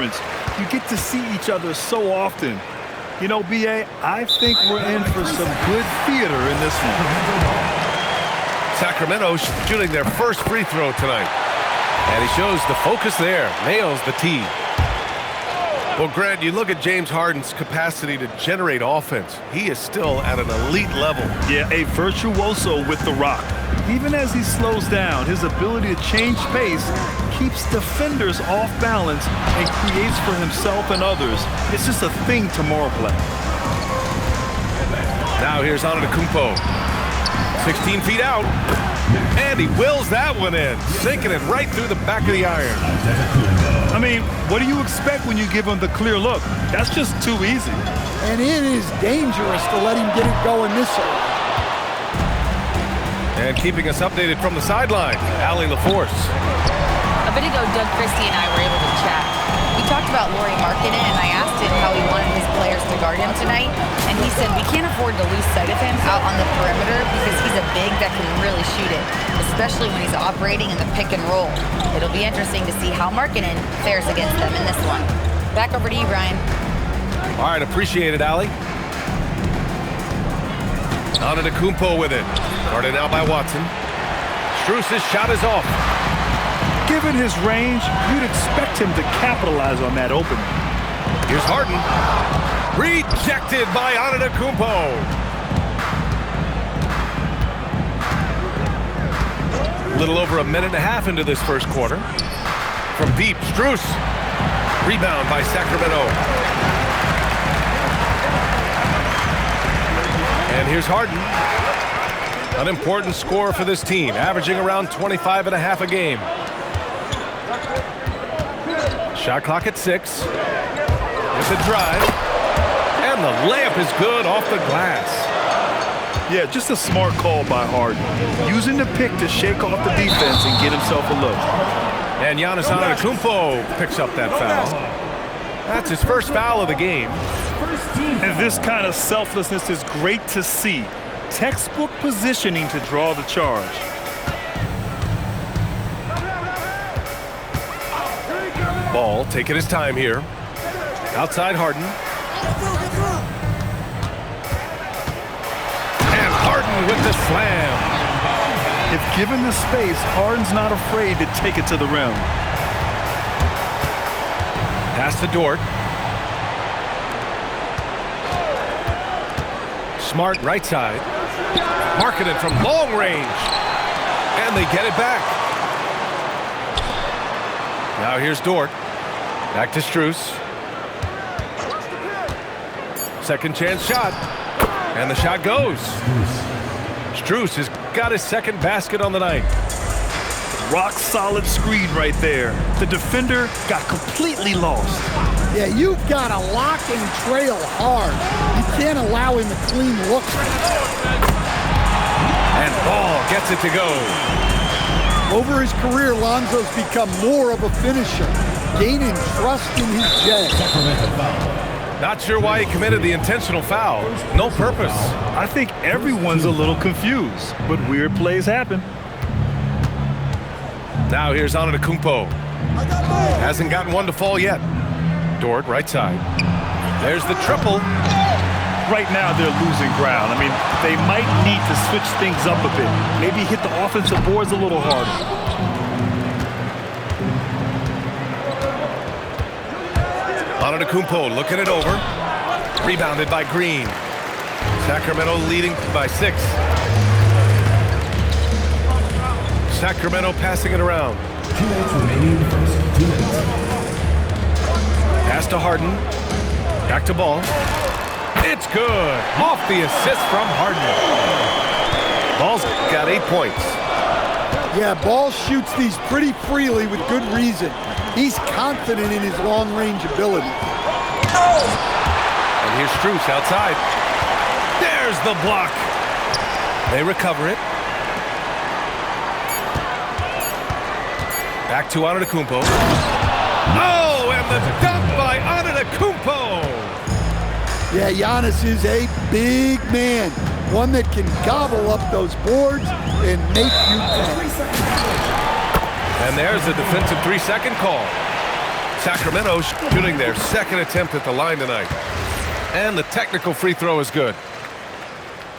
You get to see each other so often. You know, B.A., I think we're in for some good theater in this one. Sacramento shooting their first free throw tonight. And he shows the focus there. Nails the tee. Well, Grant, you look at James Harden's capacity to generate offense. He is still at an elite level. Yeah, a virtuoso with the rock. Even as he slows down, his ability to change pace keeps defenders off balance and creates for himself and others. It's just a thing tomorrow play. Now here's Antetokounmpo. 16 feet out. And he wills that one in, sinking it right through the back of the iron. I mean, what do you expect when you give him the clear look? That's just too easy. And it is dangerous to let him get it going this early. And keeping us updated from the sideline, Allie LaForce. A bit ago, Doug Christie and I were able to chat. We talked about Lauri Markkanen, and I asked him how he wanted his players to guard him tonight, and he said we can't afford to lose sight of him out on the perimeter because he's a big that can really shoot it, especially when he's operating in the pick and roll. It'll be interesting to see how Markkanen fares against them in this one. Back over to you, Brian. All right, appreciate it, Allie. Antetokounmpo with it. Guarded now by Watson. Strus's shot is off. Given his range, you'd expect him to capitalize on that opening. Here's Harden. Rejected by Antetokounmpo. A little over a minute and a half into this first quarter. From deep, Strus. Rebound by Sacramento. And here's Harden. An important score for this team, averaging around 25 and a half a game. Shot clock at 6. With the drive. And the layup is good off the glass. Yeah, just a smart call by Harden. Using the pick to shake off the defense and get himself a look. And Giannis Antetokounmpo picks up that foul. That's his first foul of the game. And this kind of selflessness is great to see. Textbook positioning to draw the charge. Ball taking his time here. Outside Harden. And Harden with the slam. If given the space, Harden's not afraid to take it to the rim. Pass to Dort. Smart right side. Markkanen from long range. And they get it back. Now here's Dort. Back to Strus. Second chance shot. And the shot goes. Strus has got his second basket on the night. Rock solid screen right there. The defender got completely lost. Yeah, you've got to lock and trail hard. You can't allow him a clean look. And Ball gets it to go. Over his career, Lonzo's become more of a finisher, gaining trust in his jet. Not sure why he committed the intentional foul. No purpose. I think everyone's a little confused, but weird plays happen. Now here's Antetokounmpo. Hasn't gotten one to fall yet. Dort, right side. There's the triple. Right now they're losing ground. I mean, they might need to switch things up a bit. Maybe hit the offensive boards a little harder. Antetokounmpo looking it over. Rebounded by Green. Sacramento leading by 6. Sacramento passing it around. 2 minutes remaining. 2 minutes. Pass to Harden. Back to Ball. It's good. Off the assist from Harden. Ball's got 8 points. Yeah, Ball shoots these pretty freely with good reason. He's confident in his long-range ability. And here's Strus outside. There's the block. They recover it. Back to Antetokounmpo. Oh, and the dunk by Antetokounmpo. Yeah, Giannis is a big man. One that can gobble up those boards and make you pay. And there's a defensive 3-second call. Sacramento shooting their second attempt at the line tonight. And the technical free throw is good.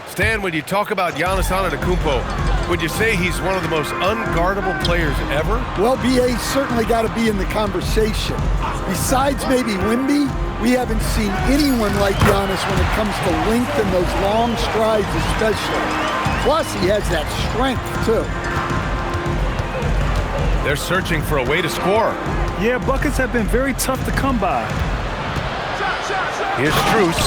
Stan, when you talk about Giannis Antetokounmpo, would you say he's one of the most unguardable players ever? Well, BA's certainly got to be in the conversation. Besides maybe Wemby, we haven't seen anyone like Giannis when it comes to length and those long strides especially. Plus, he has that strength, too. They're searching for a way to score. Yeah, buckets have been very tough to come by. Here's Strus.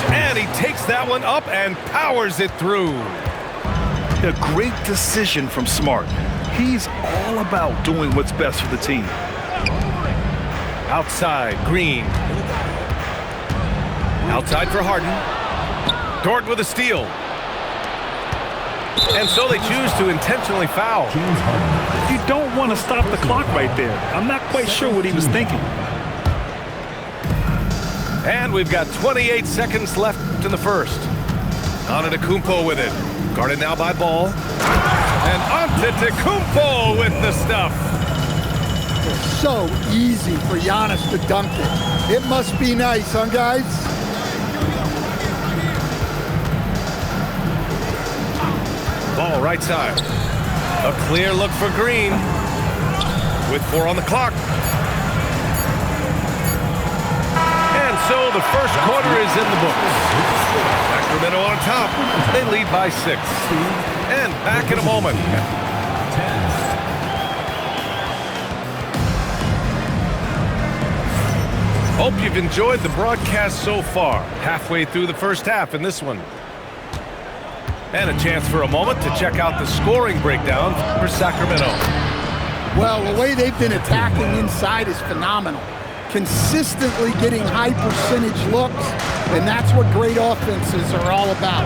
And he takes that one up and powers it through. A great decision from Smart. He's all about doing what's best for the team. Outside, Green. Outside for Harden. Dort with a steal. And so they choose to intentionally foul. You don't want to stop the clock right there. I'm not quite sure what he was thinking. And we've got 28 seconds left in the first. Antetokounmpo with it. Guarded now by Ball. And Antetokounmpo with the stuff. It's so easy for Giannis to dunk it. It must be nice, huh, guys? Ball right side. A clear look for Green. With 4 on the clock. And so the first quarter is in the books. Sacramento on top. They lead by 6. And back in a moment. Hope you've enjoyed the broadcast so far. Halfway through the first half in this one. And a chance for a moment to check out the scoring breakdown for Sacramento. Well, the way they've been attacking inside is phenomenal. Consistently getting high percentage looks, and that's what great offenses are all about.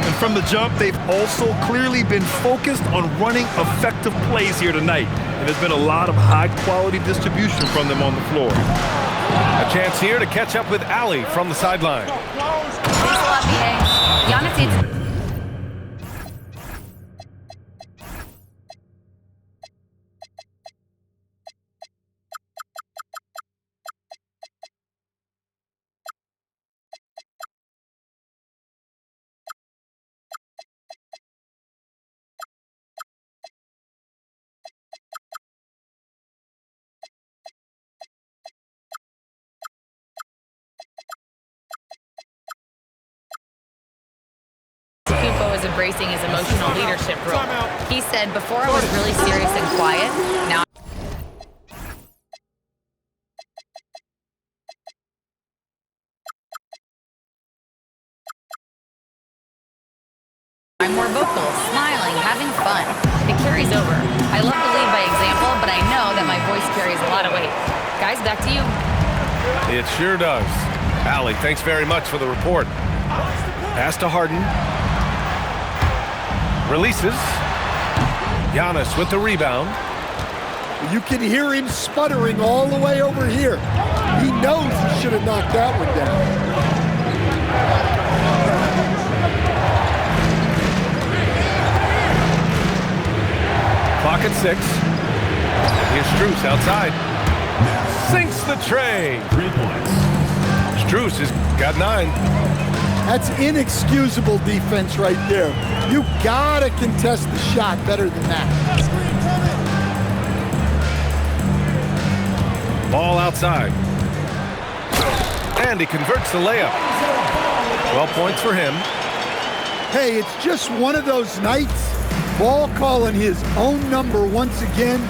And from the jump, they've also clearly been focused on running effective plays here tonight. And there's been a lot of high-quality distribution from them on the floor. A chance here to catch up with Ali from the sideline. Thanks a lot, BA. Giannis needs... Antetokounmpo is embracing his emotional leadership role. He said, before I was really serious and quiet, now I'm more vocal, smiling, having fun. It carries over. I love to lead by example, but I know that my voice carries a lot of weight. Guys, back to you. It sure does. Ali, thanks very much for the report. Pass to Harden. Releases. Giannis with the rebound. You can hear him sputtering all the way over here. He knows he should have knocked that one down. Clock at 6. Here's Strus outside. Sinks the tray. 3 points. Strus has got 9. That's inexcusable defense right there. You gotta contest the shot better than that. Ball outside. And he converts the layup. 12 points for him. Hey, it's just one of those nights. Ball calling his own number once again,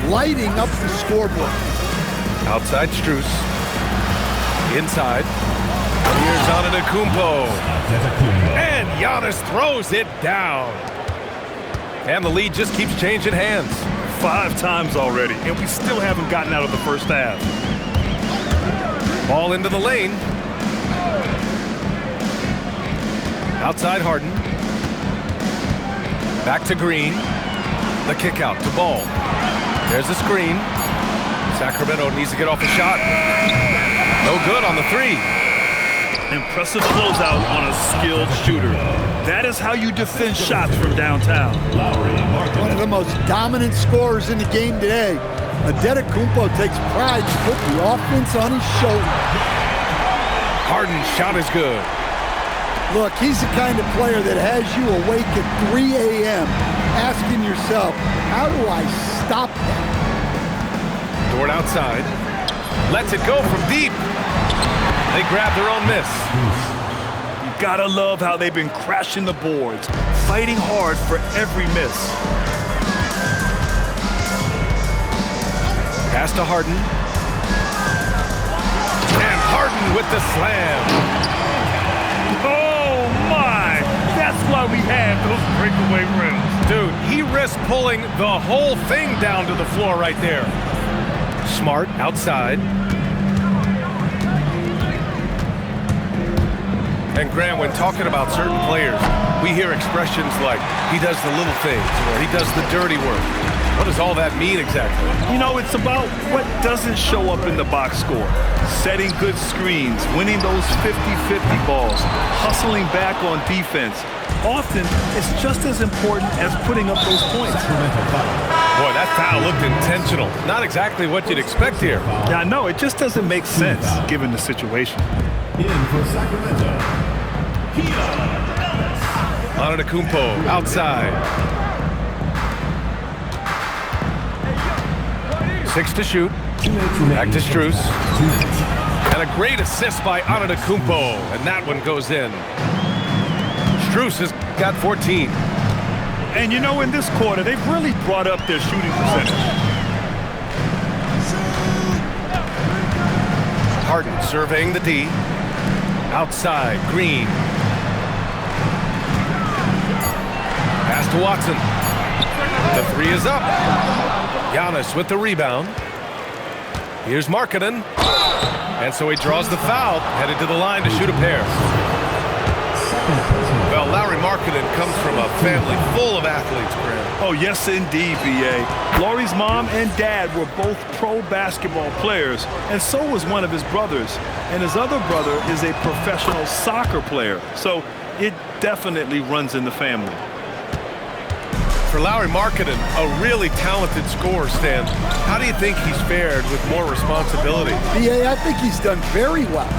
lighting up the scoreboard. Outside Strus. Inside. Here's Antetokounmpo. And Giannis throws it down. And the lead just keeps changing hands. 5 times already, and we still haven't gotten out of the first half. Ball into the lane. Outside Harden. Back to Green. The kick out to Ball. There's the screen. Sacramento needs to get off a shot. No good on the 3. Impressive closeout on a skilled shooter. That is how you defend shots from downtown. One of the most dominant scorers in the game today. Antetokounmpo takes pride to put the offense on his shoulder. Harden's shot is good. Look, he's the kind of player that has you awake at 3 a.m. asking yourself, how do I stop that? Dort outside. Lets it go from deep. They grab their own miss. You gotta love how they've been crashing the boards, fighting hard for every miss. Pass to Harden. And Harden with the slam. Oh my! That's why we have those breakaway rims. Dude, he risked pulling the whole thing down to the floor right there. Smart outside. And Graham, when talking about certain players, we hear expressions like, he does the little things, or he does the dirty work. What does all that mean exactly? You know, it's about what doesn't show up in the box score. Setting good screens, winning those 50-50 balls, hustling back on defense. Often, it's just as important as putting up those points. Boy, that foul looked intentional. Not exactly what you'd expect here. Yeah, I know. It just doesn't make sense, given the situation. In for Sacramento, Antetokounmpo outside. 6 to shoot. Back to Strus. And a great assist by Antetokounmpo. And that one goes in. Strus has got 14. And you know, in this quarter, they've really brought up their shooting percentage. Harden surveying the D. Outside, Green. Pass to Watson. The three is up. Giannis with the rebound. Here's Markkanen. And so he draws the foul, headed to the line to shoot a pair. Well, Lauri Markkanen comes from a family full of athletes, Graham. Oh, yes, indeed, B.A. Lauri's mom and dad were both pro basketball players, and so was one of his brothers. And his other brother is a professional soccer player, so it definitely runs in the family. For Lauri Markkanen, a really talented scorer, Stan. How do you think he's fared with more responsibility? B.A., I think he's done very well.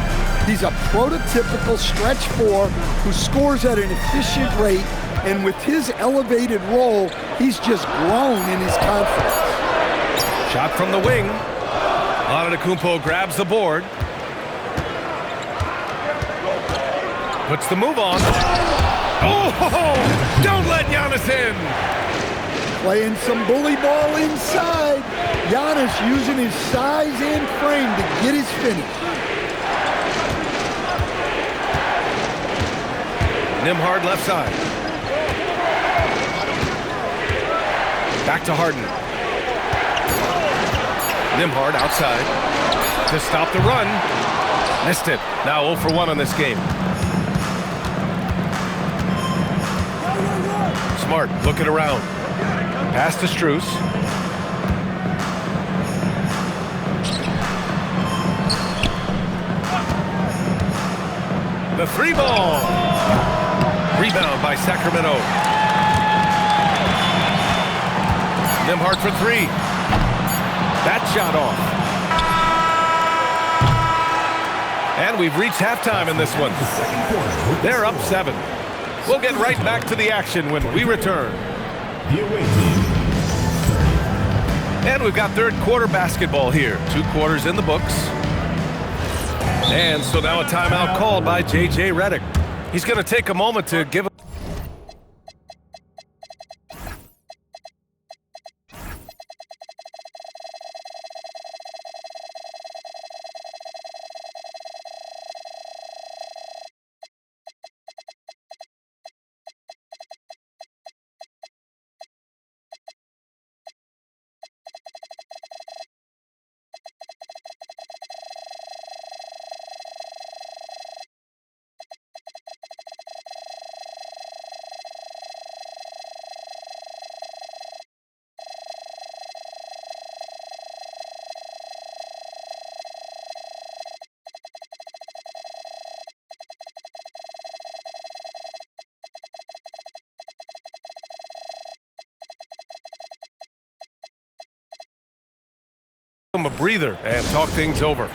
He's a prototypical stretch four who scores at an efficient rate, and with his elevated role, he's just grown in his confidence. Shot from the wing. Antetokounmpo grabs the board. Puts the move on. Oh, don't let Giannis in. Playing some bully ball inside. Giannis using his size and frame to get his finish. Nembhard left side. Back to Harden. Nembhard outside to stop the run. Missed it. Now 0 for 1 on this game. Smart looking around. Pass to Strus. The three ball. Rebound by Sacramento. Nembhard for three. That shot off. And we've reached halftime in this one. They're up 7. We'll get right back to the action when we return. the away team. And we've got third quarter basketball here. 2 quarters in the books. And so now a timeout called by J.J. Redick. He's going to take a moment to give him a breather and talk things over.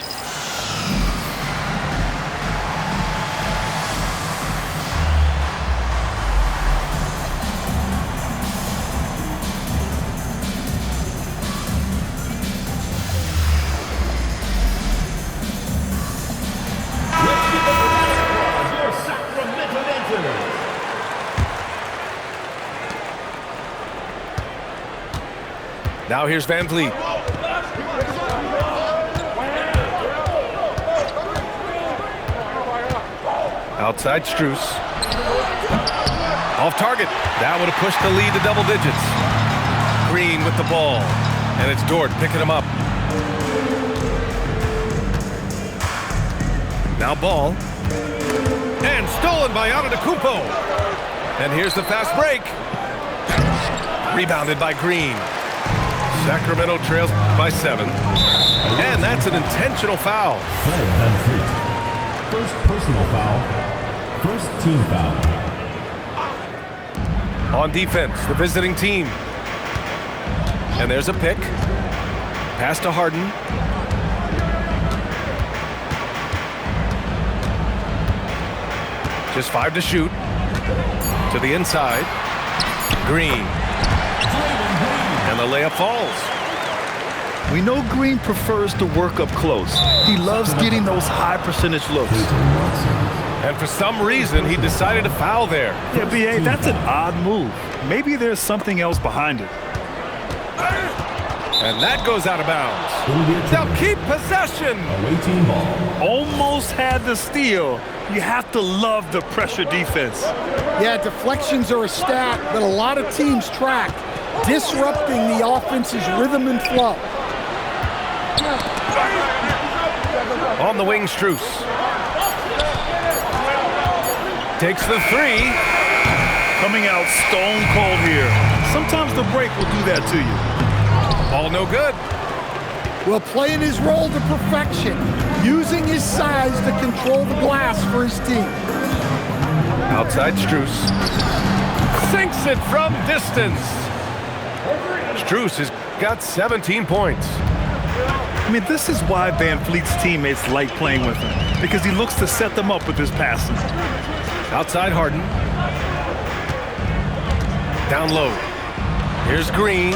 Now here's Van Vliet. Outside Strus. Off target. That would have pushed the lead to double digits. Green with the ball. And it's Dort picking him up. Now ball. And stolen by Antetokounmpo. And here's the fast break. Rebounded by Green. Sacramento trails by 7. And that's an intentional foul. First personal foul. First team foul. On defense, the visiting team. And there's a pick. Pass to Harden. Just 5 to shoot. To the inside. Green. And the layup falls. We know Green prefers to work up close. He loves getting those high percentage looks. And for some reason, he decided to foul there. Yeah, B.A., that's an odd move. Maybe there's something else behind it. And that goes out of bounds. They'll keep possession. Away team ball. Almost had the steal. You have to love the pressure defense. Yeah, deflections are a stat that a lot of teams track, disrupting the offense's rhythm and flow. On the wing, Strus. Takes the 3. Coming out stone cold here. Sometimes the break will do that to you. Ball no good. Well, playing his role to perfection, using his size to control the glass for his team. Outside Strus. Sinks it from distance. Strus has got 17 points. I mean, this is why Van Vliet's teammates like playing with him, because he looks to set them up with his passing. Outside Harden. Down low. Here's Green.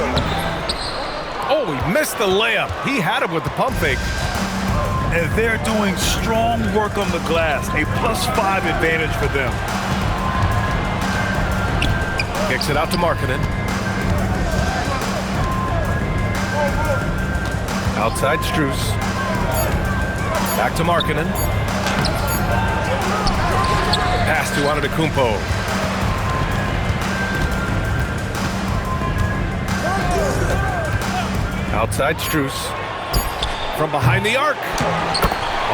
Oh, he missed the layup. He had him with the pump fake. And they're doing strong work on the glass, a +5 advantage for them. Kicks it out to Markkanen. Outside Strus. Back to Markkanen. Pass to Antetokounmpo. Outside Strus. From behind the arc.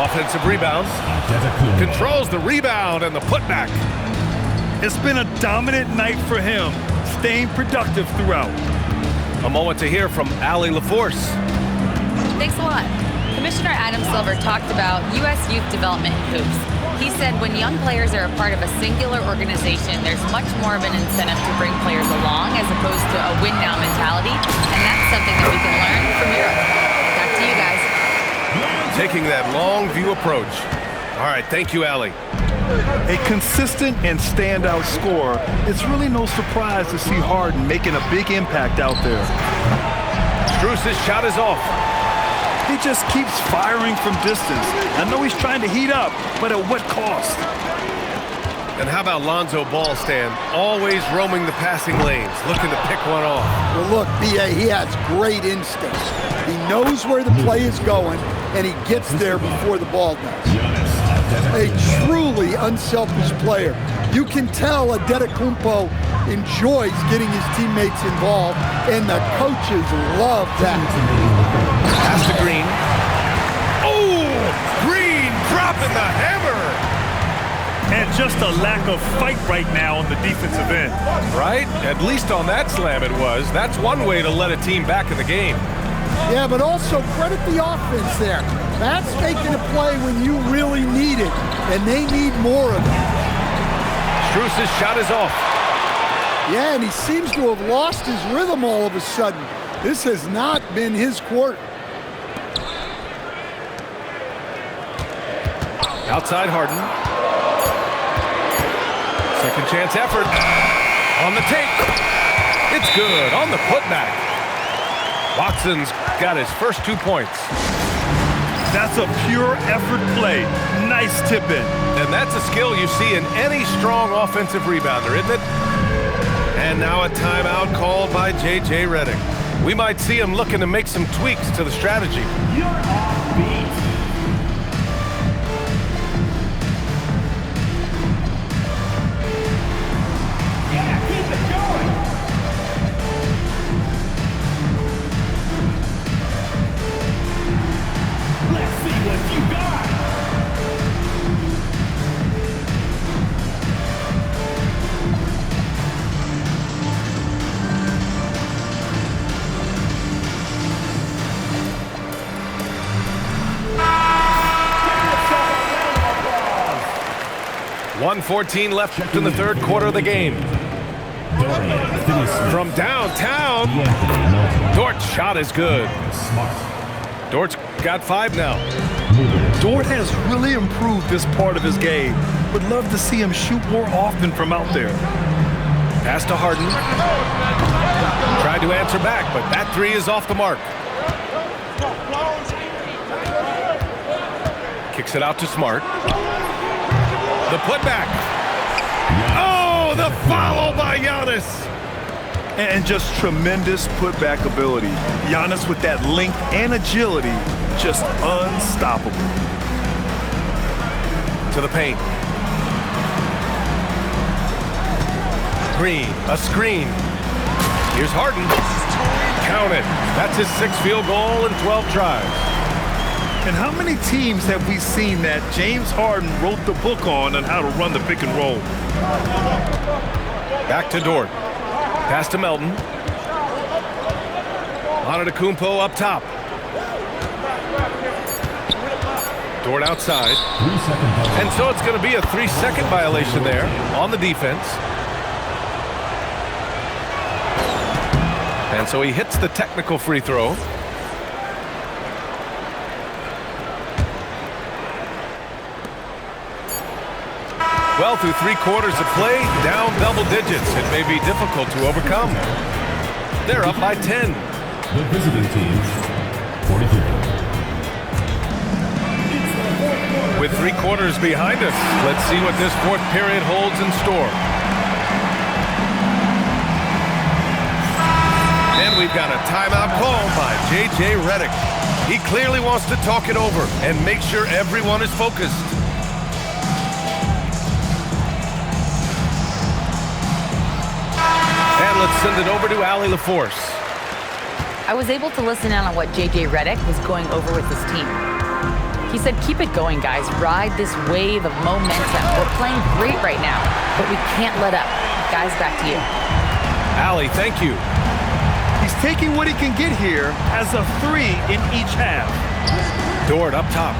Offensive rebound. Controls the rebound and the putback. It's been a dominant night for him, staying productive throughout. A moment to hear from Allie LaForce. Thanks a lot. Commissioner Adam Silver talked about U.S. youth development in hoops. He said when young players are a part of a singular organization, there's much more of an incentive to bring players along as opposed to a win-now mentality, and that's something that we can learn from Europe. Back to you guys. Taking that long view approach. All right, thank you, Allie. A consistent and standout scorer. It's really no surprise to see Harden making a big impact out there. Strus' shot is off. He just keeps firing from distance. I know he's trying to heat up, but at what cost? And how about Lonzo Ball, Stan? Always roaming the passing lanes, looking to pick one off. Well, look, B.A., he has great instincts. He knows where the play is going, and he gets there before the ball does. A truly unselfish player. You can tell Antetokounmpo enjoys getting his teammates involved, and the coaches love that. Pass to Green. Oh, Green dropping the hammer. And just a lack of fight right now on the defensive end. Right? At least on that slam it was. That's one way to let a team back in the game. Yeah, but also credit the offense there. That's making a play when you really need it, and they need more of it. Strus' shot is off. Yeah, and he seems to have lost his rhythm all of a sudden. This has not been his quarter. Outside Harden. Second chance effort. On the take. It's good on the putback. Watson's got his first 2 points. That's a pure effort play. Nice tip in. And that's a skill you see in any strong offensive rebounder, isn't it? And now a timeout called by J.J. Redick. We might see him looking to make some tweaks to the strategy. You're off beat. Yeah, keep it going. Let's see what you got. Applause. 1:14 left in the third quarter of the game. From downtown, Dort's shot is good. Dort's got 5 now. Dort has really improved this part of his game. Would love to see him shoot more often from out there. Pass to Harden. Tried to answer back, but that 3 is off the mark. Kicks it out to Smart. The putback. Oh, the follow by Giannis. And just tremendous putback ability. Giannis with that length and agility, just unstoppable. To the paint. Green, a screen. Here's Harden. Count it. That's his 6th field goal in 12 tries. And how many teams have we seen that James Harden wrote the book on how to run the pick and roll? Back to Dort. Pass to Melton. Antetokounmpo up top. Dort outside. 3 seconds. And so it's going to be a 3-second violation there on the defense. And so he hits the technical free throw. Well, through 3 quarters of play, down double digits. It may be difficult to overcome. They're up by 10. The visiting team, 43. With 3 quarters behind us, let's see what this 4th period holds in store. And we've got a timeout call by J.J. Redick. He clearly wants to talk it over and make sure everyone is focused. And let's send it over to Allie LaForce. I was able to listen in on what J.J. Redick was going over with his team. He said, keep it going, guys. Ride this wave of momentum. We're playing great right now, but we can't let up. Guys, back to you. Allie, thank you. He's taking what he can get here as a 3 in each half. Dort up top.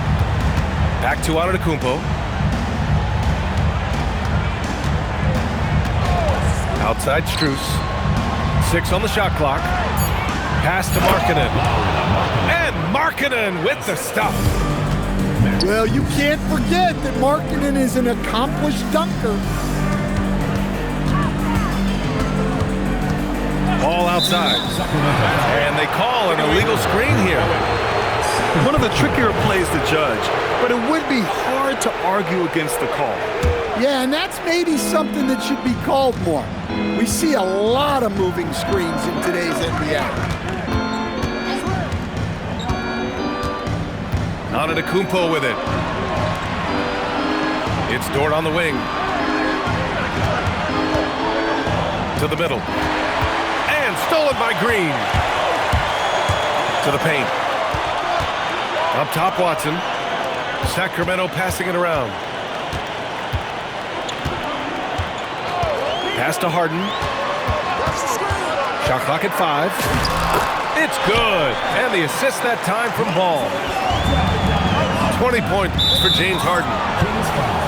Back to Antetokounmpo. Outside Strus. 6 on the shot clock. Pass to Markkanen. And Markkanen with the stuff. Well, you can't forget that Markkanen is an accomplished dunker. Ball outside. And they call an illegal screen here. One of the trickier plays to judge, but it would be hard to argue against the call. Yeah, and that's maybe something that should be called more. We see a lot of moving screens in today's NBA. Antetokounmpo with it. It's Dort on the wing. To the middle. And stolen by Green. To the paint. Up top, Watson. Sacramento passing it around. Pass to Harden. Shot clock at 5. It's good. And the assist that time from Ball. 20 points for James Harden.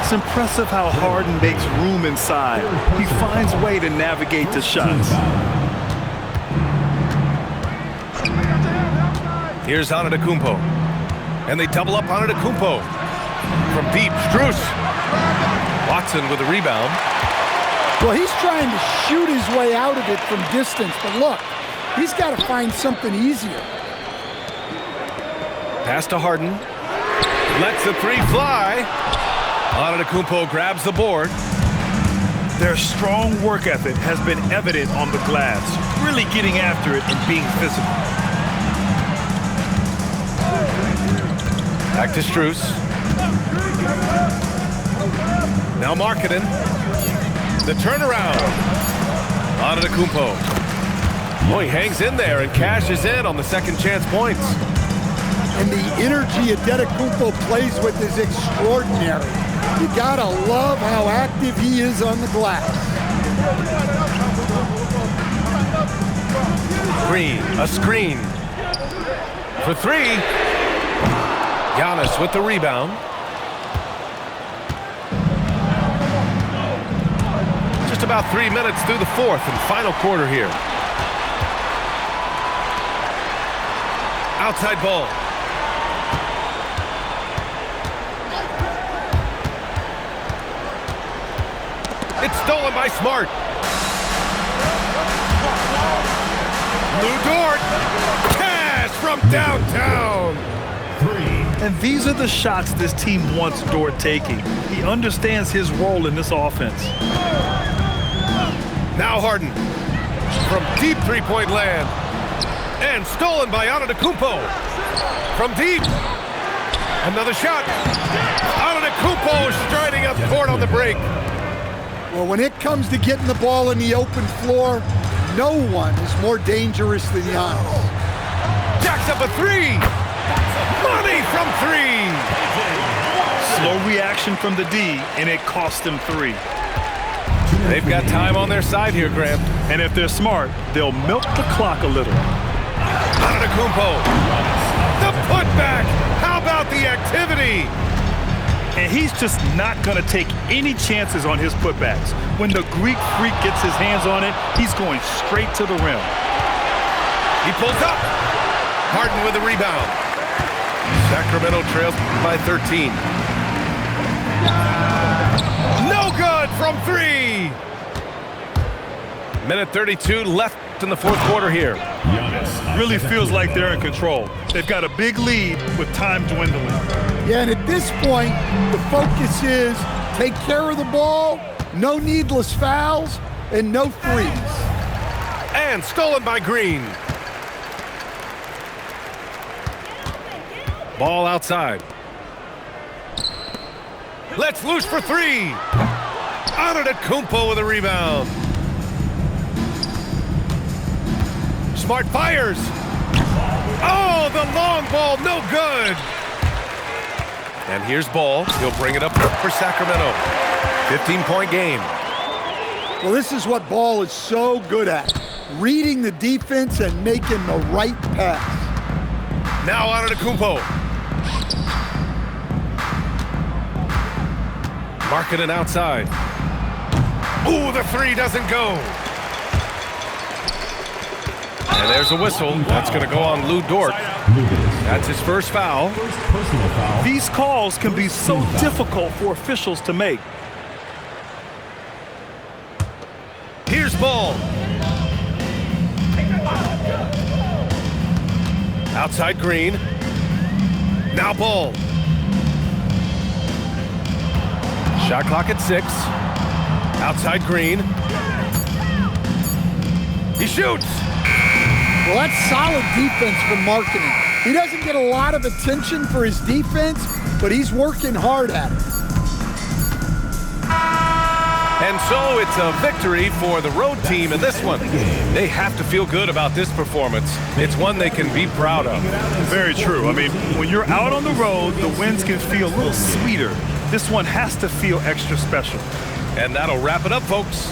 It's impressive how Harden makes room inside. He finds a way to navigate the shots. Here's Antetokounmpo. And they double up Antetokounmpo. From deep, Strus. Watson with the rebound. Well, he's trying to shoot his way out of it from distance, but look, he's got to find something easier. Pass to Harden. Lets the three fly. Antetokounmpo grabs the board. Their strong work ethic has been evident on the glass, really getting after it and being physical. Back to Strus. Now Markkanen. The turnaround. Antetokounmpo. Oh, he hangs in there and cashes in on the second chance points. And the energy Antetokounmpo plays with is extraordinary. You gotta love how active he is on the glass. Green, a screen. For three. Giannis with the rebound. Just about 3 minutes through the fourth and final quarter here. Outside ball. It's stolen by Smart. Lou Dort. Pass from downtown. And these are the shots this team wants Dort taking. He understands his role in this offense. Now Harden. From deep three-point land. And stolen by Antetokounmpo. From deep. Another shot. Antetokounmpo striding up court on the break. Well, when it comes to getting the ball in the open floor, no one is more dangerous than Giannis. Jacks up a three. Money from three. Slow reaction from the D, and it cost them three. They've got time on their side here, Graham. And if they're smart, they'll milk the clock a little. Antetokounmpo. The putback. How about the activity? And he's just not going to take any chances on his putbacks. When the Greek freak gets his hands on it, he's going straight to the rim. He pulls up. Harden with the rebound. Sacramento trails by 13. No good from three. Minute 32 left in the fourth quarter here. Really feels like they're in control. They've got a big lead with time dwindling. Yeah, and at this point, the focus is take care of the ball, no needless fouls, and no threes. And stolen by Green. Ball outside. Let's loose for three. Antetokounmpo with a rebound. Smart fires. Oh, the long ball, no good. And here's Ball. He'll bring it up for Sacramento. 15-point game. Well, this is what Ball is so good at, reading the defense and making the right pass. Now Antetokounmpo. Markkanen outside. Ooh, the three doesn't go. And there's a whistle. That's going to go on Lou Dort. That's his first foul. These calls can be so difficult for officials to make. Here's Ball. Outside Green. Now Ball. Shot clock at 6. Outside Green. He shoots. Well, that's solid defense from Markkanen. He doesn't get a lot of attention for his defense, but he's working hard at it. And so it's a victory for the road team in this one. They have to feel good about this performance. It's one they can be proud of. Very true. I mean, when you're out on the road, the wins can feel a little sweeter. This one has to feel extra special. And that'll wrap it up, folks.